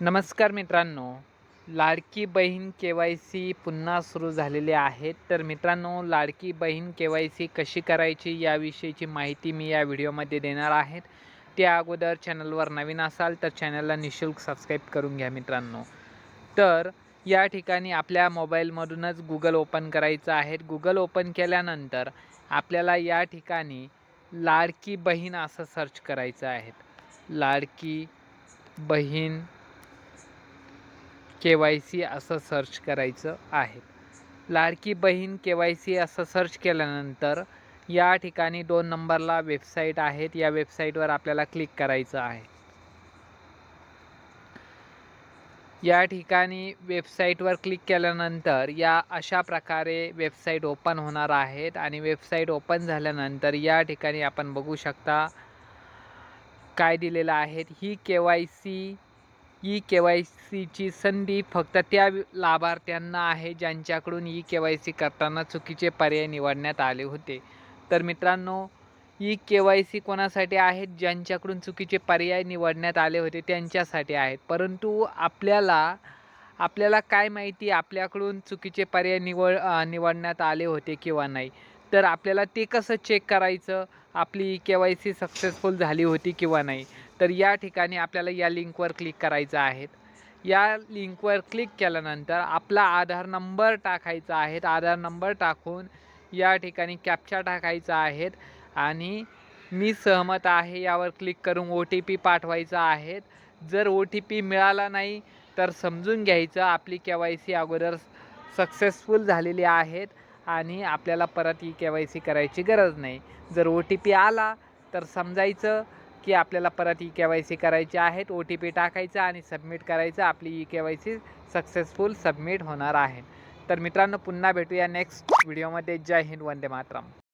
नमस्कार मित्रांनो, लाडकी बहीण के-वाय-सी पुन्हा सुरू झालेली आहे. तर मित्रांनो, लाडकी बहीण के-वाय-सी कशी करायची याविषयीची माहिती मी या व्हिडिओमध्ये देणार आहे. त्या अगोदर चॅनलवर नवीन असाल तर चॅनलला निःशुल्क सबस्क्राईब करून घ्या मित्रांनो. तर या ठिकाणी आपल्या मोबाईलमधूनच Google ओपन करायचं आहे. Google ओपन केल्यानंतर आपल्याला या ठिकाणी लाडकी बहीण असं सर्च करायचं आहे. लाडकी बहीण के-वाय-सी असं सर्च करायचं आहे. लाडकी बहीण के-वाय-सी असं सर्च केल्यानंतर या ठिकाणी 2 नंबरला वेबसाईट आहेत. या वेबसाईटवर आपल्याला क्लिक करायचं आहे. या ठिकाणी वेबसाईटवर क्लिक केल्यानंतर या अशा प्रकारे वेबसाईट ओपन होणार आहेत आणि वेबसाईट ओपन झाल्यानंतर या ठिकाणी आपण बघू शकता काय दिलेलं आहे. ही के-वाय-सीची संधी फक्त त्या लाभार्थ्यांना आहे ज्यांच्याकडून के-वाय-सी करताना चुकीचे पर्याय निवडण्यात आले होते. तर मित्रांनो, के-वाय-सी कोणासाठी आहेत? ज्यांच्याकडून चुकीचे पर्याय निवडण्यात आले होते त्यांच्यासाठी आहेत. परंतु आपल्याला काय माहिती आपल्याकडून चुकीचे पर्याय निवडण्यात आले होते किंवा नाही. तर आपल्याला ते कसं चेक करायचं आपली के-वाय-सी सक्सेसफुल झाली होती किंवा नाही. तर या ठिकाणी आपल्याला या लिंकवर क्लिक करायचं आहे. या लिंकवर क्लिक केल्यानंतर आपला आधार नंबर टाकायचा आहे. आधार नंबर टाकून या ठिकाणी कॅप्चा टाकायचा आहे आणि मी सहमत आहे यावर क्लिक करून OTP पाठवायचा आहे. जर OTP मिळाला नाही तर समजून घ्यायचं आपली के-वाय-सी अगोदर सक्सेसफुल झालेली आहेत आणि आपल्याला परत के-वाय-सी करायची गरज नाही. जर OTP आला तर समजायचं की आपल्याला परत के-वाय-सी करायची आहे. OTP टाकायचा आणि सबमिट करायचं. आपली के-वाय-सी सक्सेसफुल सबमिट होणार आहे. तर मित्रांनो, पुन्हा भेटूया नेक्स्ट व्हिडिओमध्ये. जय हिंद, वंदे मातरम.